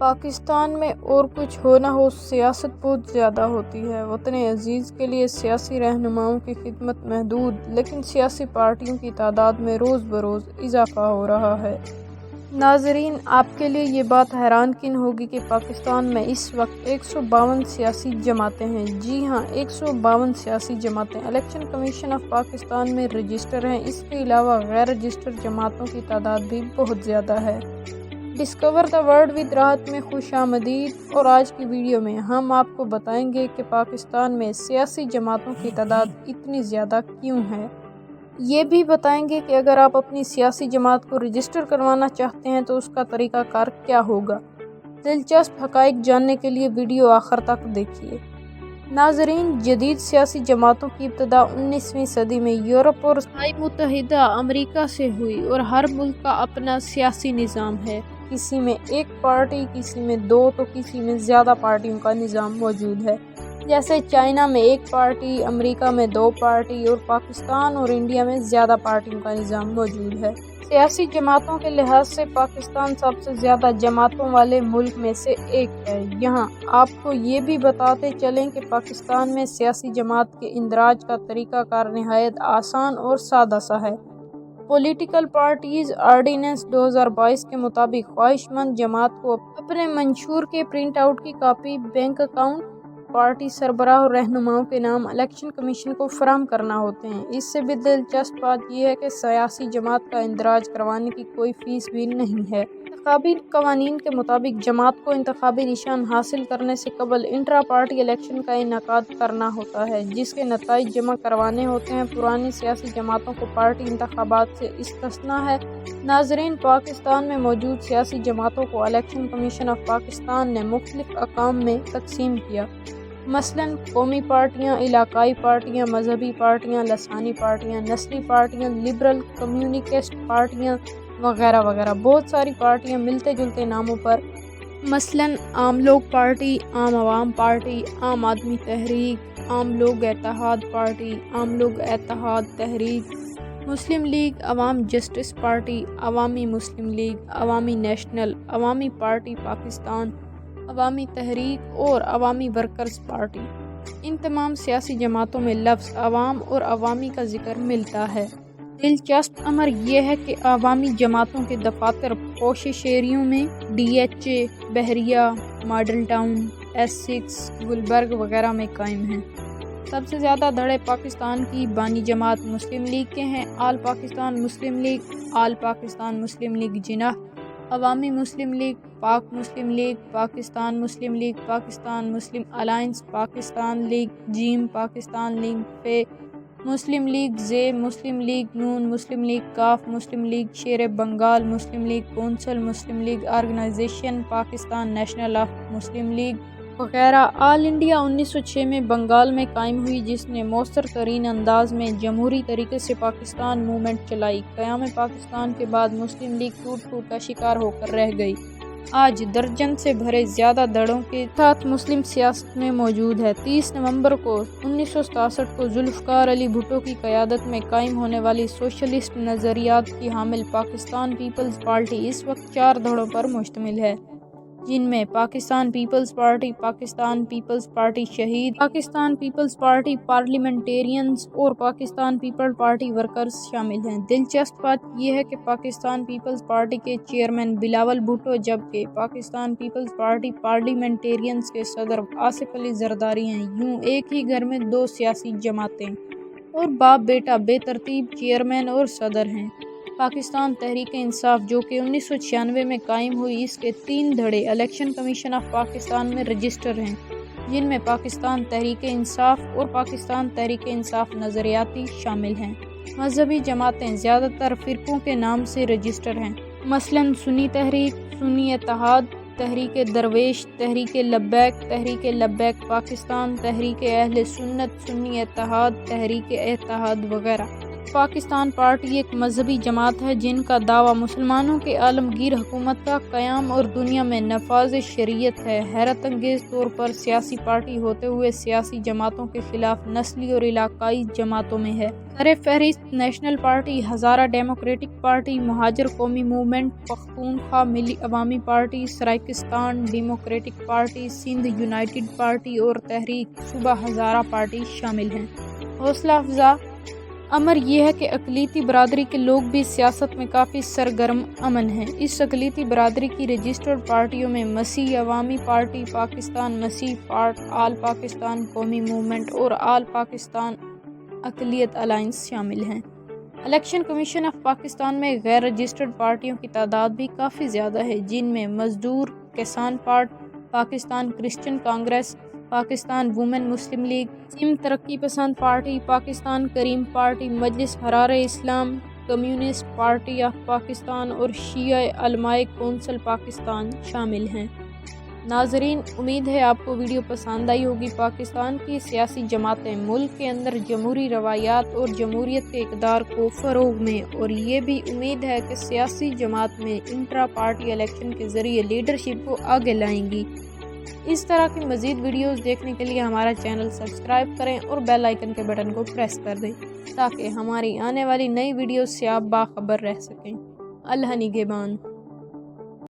پاکستان میں اور کچھ ہو نہ ہو سیاست بہت زیادہ ہوتی ہے۔ وطن عزیز کے لیے سیاسی رہنماؤں کی خدمت محدود، لیکن سیاسی پارٹیوں کی تعداد میں روز بروز اضافہ ہو رہا ہے۔ ناظرین، آپ کے لیے یہ بات حیران کن ہوگی کہ پاکستان میں اس وقت 152 سیاسی جماعتیں ہیں۔ جی ہاں، 152 سیاسی جماعتیں الیکشن کمیشن آف پاکستان میں رجسٹر ہیں۔ اس کے علاوہ غیر رجسٹر جماعتوں کی تعداد بھی بہت زیادہ ہے۔ ڈسکور دا ورلڈ ود راحت میں خوش آمدید، اور آج کی ویڈیو میں ہم آپ کو بتائیں گے کہ پاکستان میں سیاسی جماعتوں کی تعداد اتنی زیادہ کیوں ہے۔ یہ بھی بتائیں گے کہ اگر آپ اپنی سیاسی جماعت کو رجسٹر کروانا چاہتے ہیں تو اس کا طریقہ کار کیا ہوگا۔ دلچسپ حقائق جاننے کے لیے ویڈیو آخر تک دیکھیے۔ ناظرین، جدید سیاسی جماعتوں کی ابتدا 19ویں صدی میں یورپ اور متحدہ امریکہ سے ہوئی، اور ہر ملک کا اپنا سیاسی نظام ہے۔ کسی میں ایک پارٹی، کسی میں دو تو کسی میں زیادہ پارٹیوں کا نظام موجود ہے، جیسے چائنا میں ایک پارٹی، امریکہ میں 2 پارٹی، اور پاکستان اور انڈیا میں زیادہ پارٹیوں کا نظام موجود ہے۔ سیاسی جماعتوں کے لحاظ سے پاکستان سب سے زیادہ جماعتوں والے ملک میں سے ایک ہے۔ یہاں آپ کو یہ بھی بتاتے چلیں کہ پاکستان میں سیاسی جماعت کے اندراج کا طریقہ کار نہایت آسان اور سادہ سا ہے۔ پولیٹیکل پارٹیز آرڈیننس 2022 کے مطابق خواہش مند جماعت کو اپنے منشور کے پرنٹ آؤٹ کی کاپی بینک اکاؤنٹ، پارٹی سربراہ اور رہنماؤں کے نام الیکشن کمیشن کو فراہم کرنا ہوتے ہیں۔ اس سے بھی دلچسپ بات یہ ہے کہ سیاسی جماعت کا اندراج کروانے کی کوئی فیس بھی نہیں ہے۔ انتخابی قوانین کے مطابق جماعت کو انتخابی نشان حاصل کرنے سے قبل انٹرا پارٹی الیکشن کا انعقاد کرنا ہوتا ہے، جس کے نتائج جمع کروانے ہوتے ہیں۔ پرانی سیاسی جماعتوں کو پارٹی انتخابات سے استثناء ہے۔ ناظرین، پاکستان میں موجود سیاسی جماعتوں کو الیکشن کمیشن آف پاکستان نے مختلف اقسام میں تقسیم کیا، مثلاً قومی پارٹیاں، علاقائی پارٹیاں، مذہبی پارٹیاں، لسانی پارٹیاں، نسلی پارٹیاں، لبرل کمیونسٹ پارٹیاں وغیرہ وغیرہ۔ بہت ساری پارٹیاں ملتے جلتے ناموں پر، مثلاً عام لوگ پارٹی، عام عوام پارٹی، عام آدمی تحریک، عام لوگ اتحاد پارٹی، عام لوگ اتحاد تحریک، مسلم لیگ، عوام جسٹس پارٹی، عوامی مسلم لیگ، عوامی نیشنل، عوامی پارٹی پاکستان، عوامی تحریک اور عوامی ورکرز پارٹی۔ ان تمام سیاسی جماعتوں میں لفظ عوام اور عوامی کا ذکر ملتا ہے۔ دلچسپ امر یہ ہے کہ عوامی جماعتوں کے دفاتر پوش شہریوں میں ڈی ایچ اے، بحریہ، ماڈل ٹاؤن، ایسکس، گلبرگ وغیرہ میں قائم ہیں۔ سب سے زیادہ دھڑے پاکستان کی بانی جماعت مسلم لیگ کے ہیں۔ آل پاکستان مسلم لیگ، آل پاکستان مسلم لیگ جناح، عوامی مسلم لیگ، پاک مسلم لیگ، پاکستان مسلم لیگ، پاکستان مسلم الائنس، پاکستان لیگ جیم، پاکستان لیگ پے، مسلم لیگ زے، مسلم لیگ نون، مسلم لیگ کاف، مسلم لیگ شیر بنگال، مسلم لیگ کونسل، مسلم لیگ آرگنائزیشن، پاکستان نیشنل آف مسلم لیگ وغیرہ۔ آل انڈیا 1906 میں بنگال میں قائم ہوئی، جس نے مؤثر ترین انداز میں جمہوری طریقے سے پاکستان موومنٹ چلائی۔ قیام پاکستان کے بعد مسلم لیگ ٹوٹ پھوٹ کا شکار ہو کر رہ گئی۔ آج درجن سے بھرے زیادہ دھڑوں کے ساتھ مسلم سیاست میں موجود ہے۔ 30 نومبر 1967 کو ذوالفقار علی بھٹو کی قیادت میں قائم ہونے والی سوشلسٹ نظریات کی حامل پاکستان پیپلز پارٹی اس وقت 4 دھڑوں پر مشتمل ہے، جن میں Pakistan Peoples Party, Pakistan Peoples Party Shaheed, Pakistan Peoples party parliamentarians اور پاکستان پیپلز پارٹی ورکرز شامل ہیں۔ دلچسپ بات یہ ہے کہ پاکستان پیپلز پارٹی کے چیئرمین بلاول بھٹو، جبکہ پاکستان پیپلز پارٹی پارلیمنٹیرینز کے صدر آصف علی زرداری ہیں۔ یوں ایک ہی گھر میں 2 سیاسی جماعتیں اور باپ بیٹا بے ترتیب چیئرمین اور صدر ہیں۔ پاکستان تحریک انصاف، جو کہ 1996 میں قائم ہوئی، اس کے 3 دھڑے الیکشن کمیشن آف پاکستان میں رجسٹر ہیں، جن میں پاکستان تحریک انصاف اور پاکستان تحریک انصاف نظریاتی شامل ہیں۔ مذہبی جماعتیں زیادہ تر فرقوں کے نام سے رجسٹر ہیں، مثلاً سنی تحریک، سنی اتحاد، تحریک درویش، تحریک لبیک پاکستان، تحریک اہل سنت، سنی اتحاد، تحریک اتحاد وغیرہ۔ آف پاکستان پارٹی ایک مذہبی جماعت ہے جن کا دعویٰ مسلمانوں کے عالمگیر حکومت کا قیام اور دنیا میں نفاذ شریعت ہے۔ حیرت انگیز طور پر سیاسی پارٹی ہوتے ہوئے سیاسی جماعتوں کے خلاف نسلی اور علاقائی جماعتوں میں ہے۔ سر فہرست national party, Hazara democratic party, مہاجر قومی موومنٹ، پختونخوا ملی عوامی party, Saraikistan democratic party, Sindh United party اور تحریک صوبہ ہزارہ پارٹی شامل ہیں۔ حوصلہ افزا امر یہ ہے کہ اقلیتی برادری کے لوگ بھی سیاست میں کافی سرگرم امن ہیں۔ اس اقلیتی برادری کی رجسٹرڈ پارٹیوں میں مسیح عوامی پارٹی، پاکستان مسیح فارٹ، آل پاکستان قومی موومنٹ اور آل پاکستان اقلیت الائنس شامل ہیں۔ الیکشن کمیشن آف پاکستان میں غیر رجسٹرڈ پارٹیوں کی تعداد بھی کافی زیادہ ہے، جن میں مزدور کسان پارٹی، پاکستان کرسچن کانگریس، پاکستان وومن مسلم لیگ، سندھ ترقی پسند پارٹی، پاکستان کریم پارٹی، مجلس حرار اسلام، کمیونسٹ پارٹی آف پاکستان اور شیعہ علماء کونسل پاکستان شامل ہیں۔ ناظرین، امید ہے آپ کو ویڈیو پسند آئی ہوگی۔ پاکستان کی سیاسی جماعتیں ملک کے اندر جمہوری روایات اور جمہوریت کے اقدار کو فروغ میں، اور یہ بھی امید ہے کہ سیاسی جماعت میں انٹرا پارٹی الیکشن کے ذریعے لیڈرشپ کو آگے لائیں گی۔ اس طرح کی مزید ویڈیوز دیکھنے کے لیے ہمارا چینل سبسکرائب کریں اور بیل آئیکن کے بٹن کو پریس کر دیں تاکہ ہماری آنے والی نئی ویڈیوز سے آپ باخبر رہ سکیں۔ اللہ نگہبان۔